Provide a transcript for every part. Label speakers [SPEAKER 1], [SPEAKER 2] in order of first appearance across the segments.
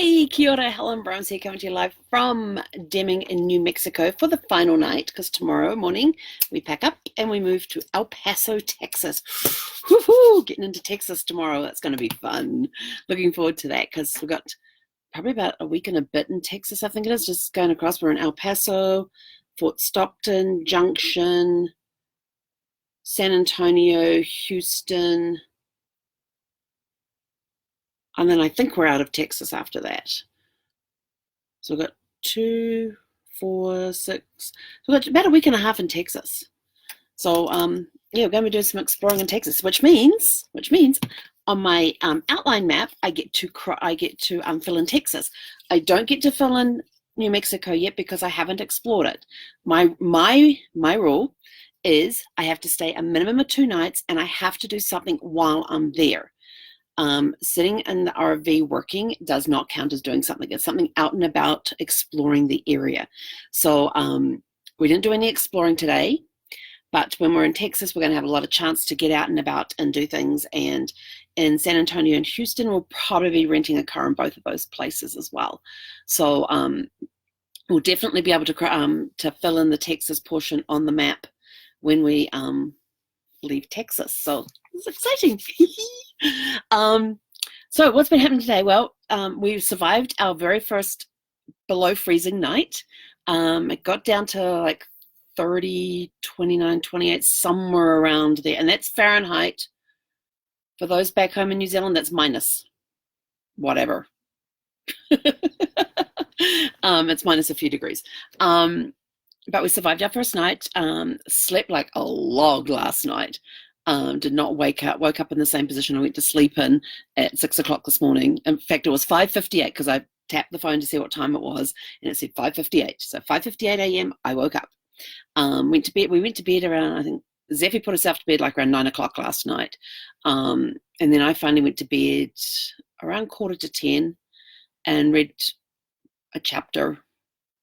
[SPEAKER 1] Hey, kia ora, Helen Brahms here, coming to you live from Deming in New Mexico for the final night, because tomorrow morning we pack up and we move to El Paso, Texas. Woohoo! Getting into Texas tomorrow. That's going to be fun. Looking forward to that, because we've got probably about a week and a bit in Texas, I think it is, just going across. We're in El Paso, Fort Stockton, Junction, San Antonio, Houston, and then I think we're out of Texas after that. So we've got 2, 4, 6. So we've got about a week and a half in Texas. So yeah, we're going to be doing some exploring in Texas, which means on my outline map I get to fill in Texas. I don't get to fill in New Mexico yet because I haven't explored it. My rule is I have to stay a minimum of 2 nights, and I have to do something while I'm there. Sitting in the RV working does not count as doing something. It's something out and about, exploring the area. So we didn't do any exploring today, but when we're in Texas, we're going to have a lot of chance to get out and about and do things. And in San Antonio and Houston, we'll probably be renting a car in both of those places as well. So we'll definitely be able to fill in the Texas portion on the map when we leave Texas. So it's exciting. So what's been happening today? Well, we survived our very first below freezing night. It got down to like 30, 29, 28, somewhere around there. And that's Fahrenheit. For those back home in New Zealand, that's minus whatever. It's minus a few degrees. But we survived our first night, slept like a log last night. Did not woke up in the same position I went to sleep in at 6 o'clock this morning. In fact, it was 5:58 because I tapped the phone to see what time it was, and it said 5:58. So 5:58 a.m. I woke up. Went to bed. We went to bed around, I think Zeffie put herself to bed like around 9 o'clock last night. And then I finally went to bed around 9:45 and read a chapter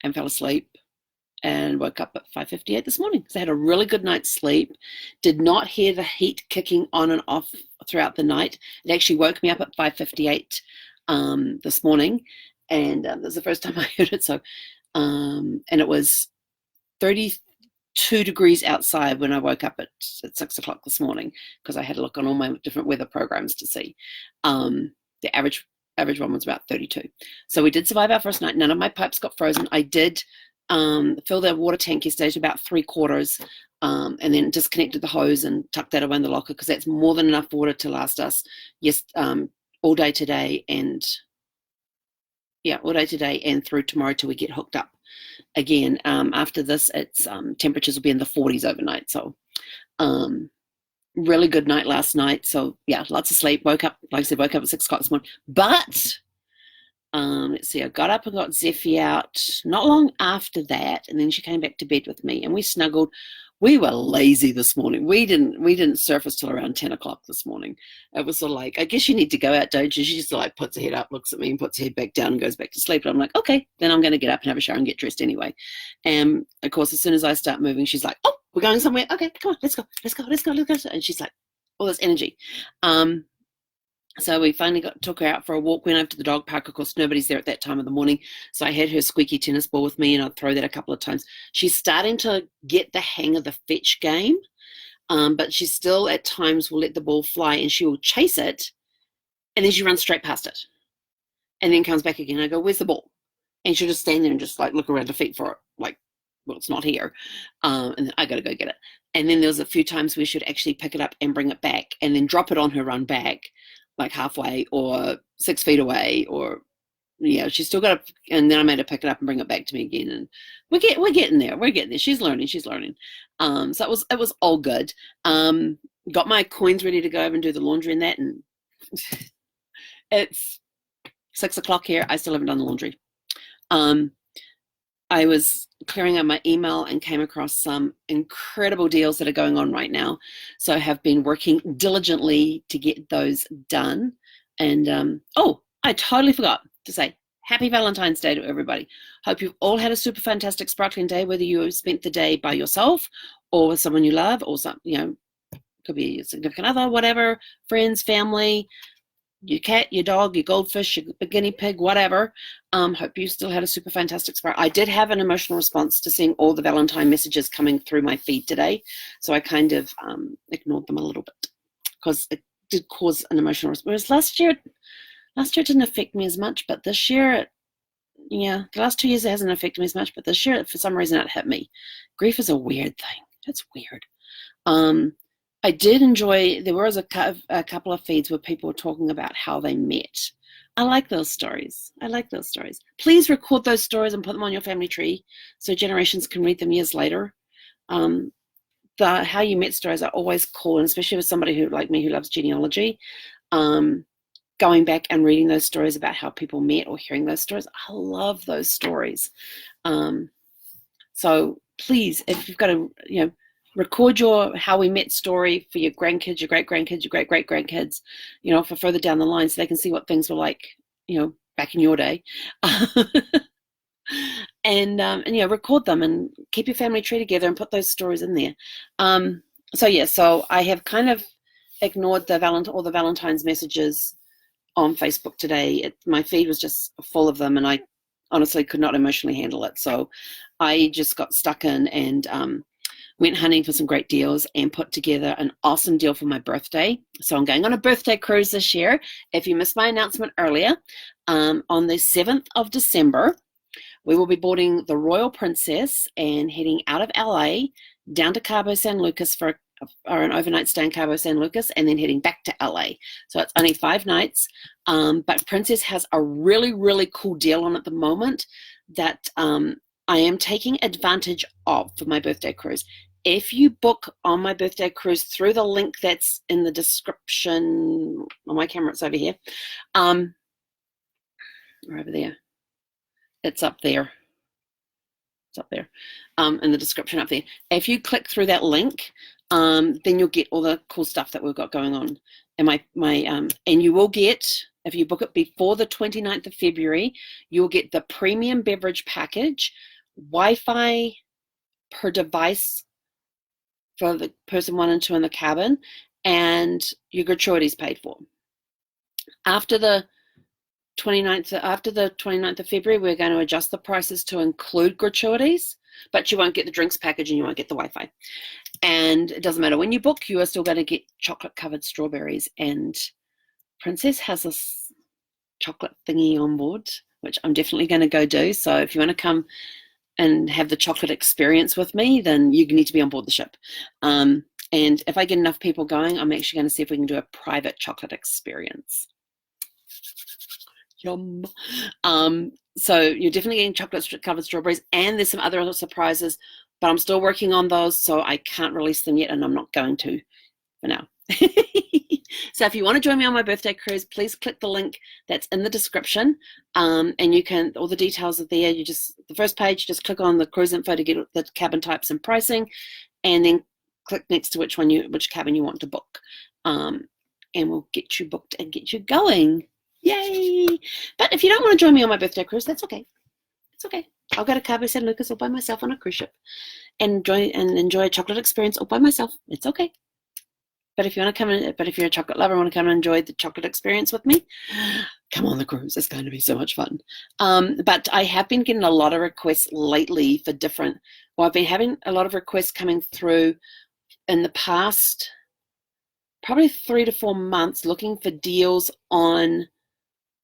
[SPEAKER 1] and fell asleep. And woke up at 5:58 this morning. So I had a really good night's sleep. Did not hear the heat kicking on and off throughout the night. It actually woke me up at 5:58 this morning, and that was the first time I heard it. So, and it was 32 degrees outside when I woke up at 6 o'clock this morning, because I had a look on all my different weather programs to see. The average one was about 32. So we did survive our first night. None of my pipes got frozen. I did fill the water tank yesterday to about 3/4, and then disconnected the hose and tucked that away in the locker, because that's more than enough water to last us all day today, and through tomorrow till we get hooked up again. After this, it's temperatures will be in the 40s overnight. So really good night last night. So yeah, lots of sleep. Woke up at 6 o'clock this morning, but let's see, I got up and got Zeffie out not long after that, and then she came back to bed with me and we snuggled. We were lazy this morning. We didn't surface till around 10 o'clock this morning. It was sort of like, I guess you need to go out, don't you? She just like puts her head up, looks at me, and puts her head back down and goes back to sleep. And I'm like, okay, then I'm going to get up and have a shower and get dressed anyway. And of course, as soon as I start moving, she's like, oh, we're going somewhere. Okay, come on, let's go. And she's like, all this energy. So we finally took her out for a walk, went over to the dog park. Of course, nobody's there at that time of the morning. So I had her squeaky tennis ball with me, and I'd throw that a couple of times. She's starting to get the hang of the fetch game, but she still at times will let the ball fly, and she will chase it, and then she runs straight past it, and then comes back again. I go, where's the ball? And she'll just stand there and just like look around her feet for it, like, well, it's not here. And then I got to go get it. And then there was a few times where she'd actually pick it up and bring it back, and then drop it on her run back, like halfway or 6 feet away, or she's still got to, and then I made her pick it up and bring it back to me again, and we're getting there. She's learning. So it was all good. Got my coins ready to go over and do the laundry and that, and it's 6 o'clock here. I still haven't done the laundry. I was clearing out my email and came across some incredible deals that are going on right now. So I have been working diligently to get those done. And I totally forgot to say happy Valentine's Day to everybody. Hope you've all had a super fantastic, sparkling day, whether you spent the day by yourself or with someone you love, or some, could be a significant other, whatever, friends, family. your cat, your dog, your goldfish, your guinea pig, whatever. Hope you still had a super fantastic Spirit. I did have an emotional response to seeing all the Valentine messages coming through my feed today, so I kind of ignored them a little bit because it did cause an emotional response. Whereas last year it didn't affect me as much, but this year, the last 2 years it hasn't affected me as much, but this year, for some reason, it hit me. Grief is a weird thing. It's weird. I did enjoy, there was a couple of feeds where people were talking about how they met. I like those stories. Please record those stories and put them on your family tree so generations can read them years later. The how you met stories are always cool, and especially with somebody who, like me, who loves genealogy. Going back and reading those stories about how people met or hearing those stories, I love those stories. So please, if you've got to, record your how we met story for your grandkids, your great-grandkids, your great-great-grandkids, for further down the line so they can see what things were like, back in your day. And record them and keep your family tree together and put those stories in there. So I have kind of ignored all the Valentine's messages on Facebook today. My feed was just full of them, and I honestly could not emotionally handle it. So I just got stuck in and went hunting for some great deals and put together an awesome deal for my birthday. So I'm going on a birthday cruise this year. If you missed my announcement earlier, on the 7th of December, we will be boarding the Royal Princess and heading out of LA down to Cabo San Lucas for an overnight stay in Cabo San Lucas, and then heading back to LA. So it's only 5 nights, but Princess has a really, really cool deal on at the moment that I am taking advantage of for my birthday cruise. If you book on my birthday cruise through the link that's in the description, on my camera it's over here, or over there, it's up there. It's up there in the description up there. If you click through that link, then you'll get all the cool stuff that we've got going on. And and you will get, if you book it before the 29th of February, you'll get the premium beverage package, Wi-Fi per device for the person 1 and 2 in the cabin, and your gratuities paid for. After the 29th of February, we're going to adjust the prices to include gratuities, but you won't get the drinks package and you won't get the Wi-Fi. And it doesn't matter when you book, you are still going to get chocolate-covered strawberries. And Princess has this chocolate thingy on board, which I'm definitely going to go do. So if you want to come and have the chocolate experience with me, then you need to be on board the ship. And if I get enough people going, I'm actually going to see if we can do a private chocolate experience. Yum. So you're definitely getting chocolate-covered strawberries, and there's some other surprises, but I'm still working on those, so I can't release them yet, and I'm not going to for now. So if you want to join me on my birthday cruise, please click the link that's in the description, and you can, all the details are there. The first page, just click on the cruise info to get the cabin types and pricing, and then click next to which cabin you want to book, and we'll get you booked and get you going. Yay! But if you don't want to join me on my birthday cruise, that's okay. It's okay. I'll go to Cabo San Lucas all by myself on a cruise ship and enjoy a chocolate experience all by myself. It's okay. But if you want to come in, but if you're a chocolate lover and want to come and enjoy the chocolate experience with me, come on the cruise. It's going to be so much fun. But I have been getting a lot of requests lately for I've been having a lot of requests coming through in the past probably 3 to 4 months looking for deals on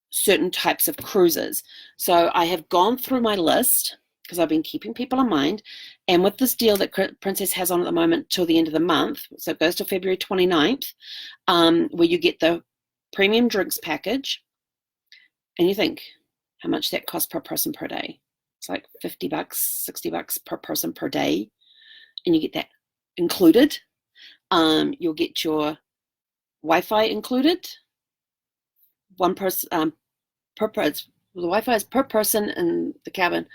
[SPEAKER 1] certain types of cruises. So I have gone through my list because I've been keeping people in mind, and with this deal that Princess has on at the moment till the end of the month, so it goes to February 29th, where you get the premium drinks package, and you think how much that costs per person per day. It's like $50, $60 per person per day, and you get that included. You'll get your Wi-Fi included. One person per person. The Wi-Fi is per person in the cabin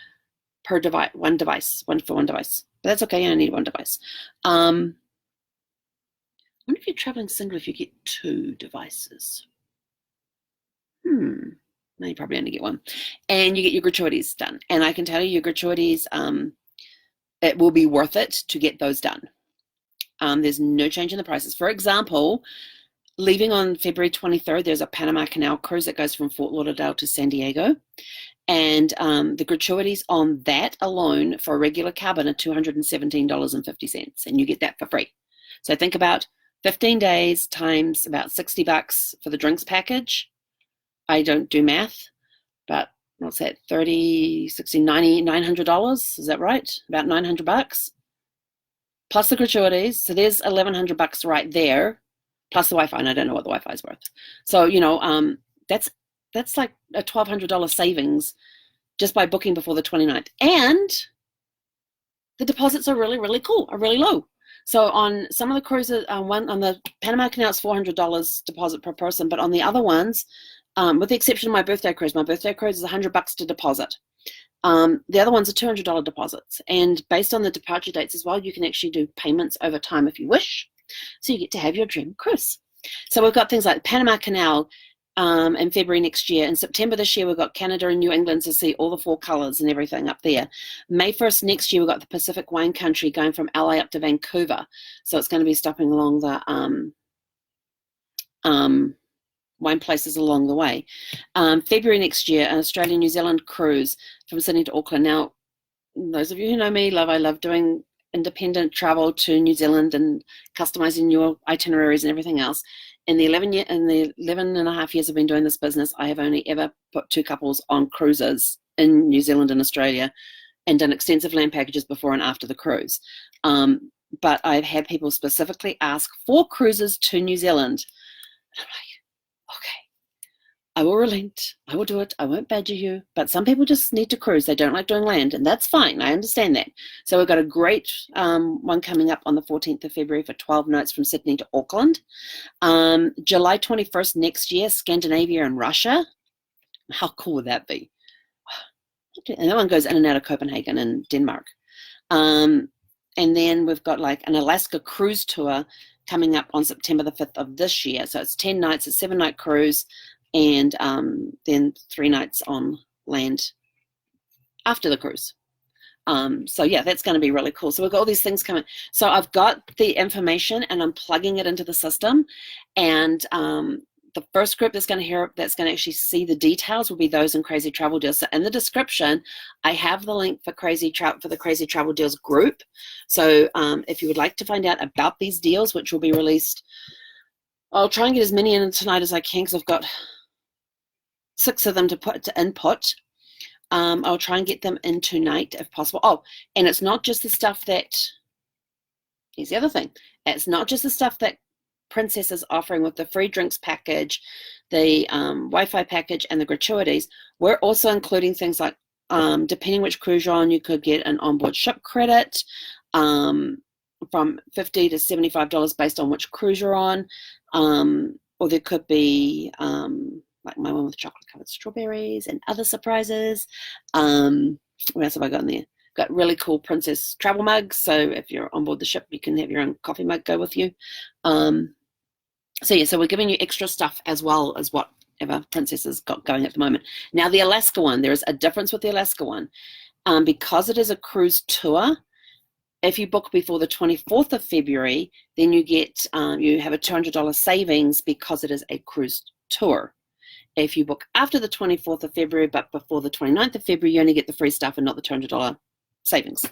[SPEAKER 1] per device, one device. But that's okay. You only need one device. I wonder if you're traveling single if you get 2 devices. No, you probably only get one, and you get your gratuities done. And I can tell you, your gratuities, it will be worth it to get those done. There's no change in the prices. For example, Leaving on February 23rd, there's a Panama Canal cruise that goes from Fort Lauderdale to San Diego. And the gratuities on that alone for a regular cabin are $217.50, and you get that for free. So think about 15 days times about $60 for the drinks package. I don't do math, but what's that? 30, 60, 90, $900. Is that right? About $900 plus the gratuities. So there's $1,100 right there, plus the Wi-Fi. And I don't know what the Wi-Fi is worth. So, that's like a $1,200 savings just by booking before the 29th. And the deposits are really, really cool, are really low. So on some of the cruises, on the Panama Canal, it's $400 deposit per person, but on the other ones, with the exception of my birthday cruise is $100 to deposit. The other ones are $200 deposits. And based on the departure dates as well, you can actually do payments over time if you wish. So you get to have your dream cruise. So we've got things like Panama Canal in February next year. In September this year, we've got Canada and New England to see all the four colors and everything up there. May 1st next year, we've got the Pacific Wine Country going from LA up to Vancouver. So it's going to be stopping along the wine places along the way. February next year, an Australia-New Zealand cruise from Sydney to Auckland. Now, those of you who know me, I love doing independent travel to New Zealand and customizing your itineraries and everything else. In the 11 and a half years I've been doing this business, I have only ever put two couples on cruises in New Zealand and Australia and done extensive land packages before and after the cruise. But I've had people specifically ask for cruises to New Zealand. And I'm like, okay, I will relent. I will do it. I won't badger you. But some people just need to cruise. They don't like doing land, and that's fine. I understand that. So we've got a great one coming up on the 14th of February for 12 nights from Sydney to Auckland. July 21st next year, Scandinavia and Russia. How cool would that be? And that one goes in and out of Copenhagen and Denmark. And then we've got like an Alaska cruise tour coming up on September the 5th of this year. So it's 10 nights, a 7-night cruise, and then 3 nights on land after the cruise. So yeah, that's going to be really cool. So we've got all these things coming. So I've got the information and I'm plugging it into the system. And the first group that's going to actually see the details will be those in Crazy Travel Deals. So in the description, I have the link for the Crazy Travel Deals group. So if you would like to find out about these deals, which will be released, I'll try and get as many in tonight as I can because I've got 6 of them to input. I'll try and get them in tonight if possible. Oh, and it's not just the stuff that, here's the other thing. It's not just the stuff that Princess is offering with the free drinks package, the Wi-Fi package, and the gratuities. We're also including things like, depending which cruise you're on, you could get an onboard ship credit from $50 to $75 based on which cruise you're on. Or there could be like my one with chocolate covered strawberries and other surprises. What else have I got in there? Got really cool Princess travel mugs. So if you're on board the ship, you can have your own coffee mug go with you. So yeah, so we're giving you extra stuff as well as whatever Princess has got going at the moment. Now the Alaska one, there is a difference with the Alaska one. Because it is a cruise tour, if you book before the 24th of February, then you get you have a $200 savings because it is a cruise tour. If you book after the 24th of February, but before the 29th of February, you only get the free stuff and not the $200 savings.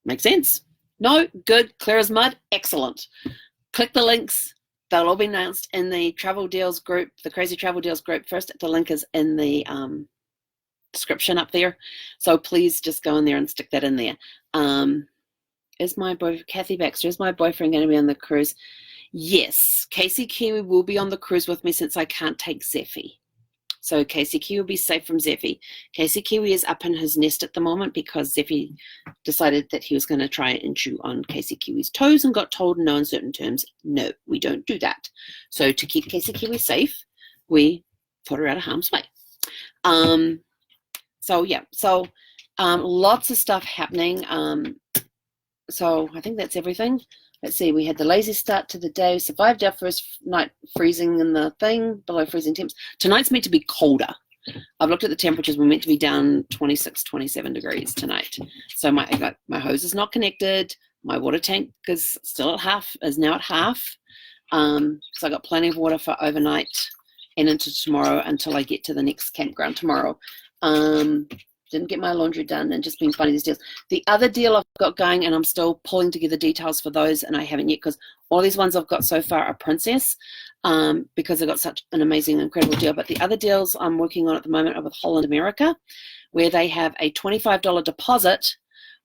[SPEAKER 1] Make sense? No? Good. Clear as mud? Excellent. Click the links. They'll all be announced in the Travel Deals group, the Crazy Travel Deals group first. The link is in the description up there. So please just go in there and stick that in there. Is my boyfriend, Kathy Baxter, is my boyfriend going to be on the cruise? Yes, Casey Kiwi will be on the cruise with me since I can't take Zeffy. So Casey Kiwi will be safe from Zeffy. Casey Kiwi is up in his nest at the moment because Zeffy decided that he was going to try and chew on Casey Kiwi's toes and got told in no uncertain terms, no, we don't do that. So to keep Casey Kiwi safe, we put her out of harm's way. So yeah, so lots of stuff happening. So I think that's everything. Let's see, we had the lazy start to the day. We survived our first night freezing in the thing, below freezing temps. Tonight's meant to be colder. I've looked at the temperatures. We're meant to be down 26, 27 degrees tonight. So my hose is not connected. My water tank is still at half, is now at half. So I got plenty of water for overnight and into tomorrow until I get to the next campground tomorrow. Didn't get my laundry done and just been finding these deals. The other deal I've got going, and I'm still pulling together details for those, and I haven't yet because all these ones I've got so far are Princess because I got such an amazing, incredible deal. But the other deals I'm working on at the moment are with Holland America, where they have a $25 deposit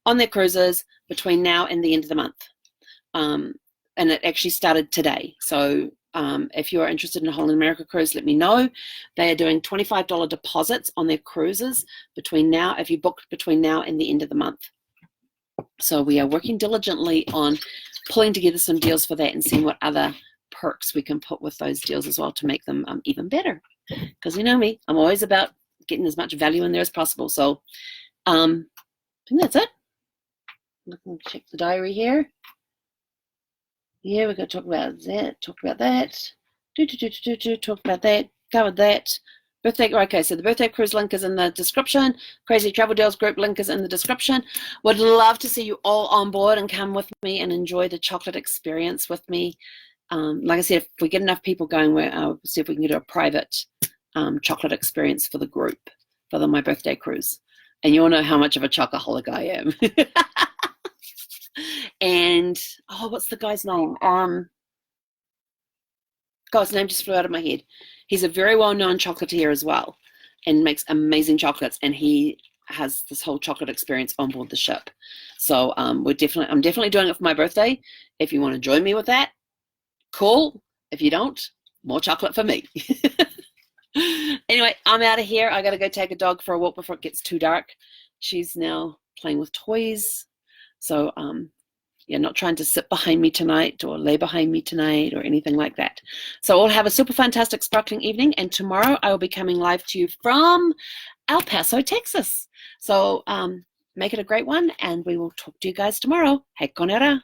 [SPEAKER 1] on their cruises between now and the end of the month. And it actually started today. So if you're interested in a Holland America cruise, let me know. They are doing $25 deposits on their cruises between now, if you book between now and the end of the month. So we are working diligently on pulling together some deals for that and seeing what other perks we can put with those deals as well to make them even better. Because you know me, I'm always about getting as much value in there as possible. So I think that's it. Let me check the diary here. Yeah, we're going to talk about that, talk about that, talk about that, covered that. Birthday, okay, so the birthday cruise link is in the description. Crazy Travel Deals group link is in the description. Would love to see you all on board and come with me and enjoy the chocolate experience with me. Like I said, if we get enough people going, we'll see if we can do a private chocolate experience for the group for my birthday cruise. And you all know how much of a chocoholic I am. And what's the guy's name? His name just flew out of my head. He's a very well-known chocolatier as well, and makes amazing chocolates. And he has this whole chocolate experience on board the ship. So I'm definitely doing it for my birthday. If you want to join me with that, cool. If you don't, more chocolate for me. Anyway, I'm out of here. I got to go take a dog for a walk before it gets too dark. She's now playing with toys. So, yeah, not trying to sit behind me tonight or lay behind me tonight or anything like that. So I'll have a super fantastic sparkling evening. And tomorrow I will be coming live to you from El Paso, Texas. So make it a great one. And we will talk to you guys tomorrow. Hey, konera.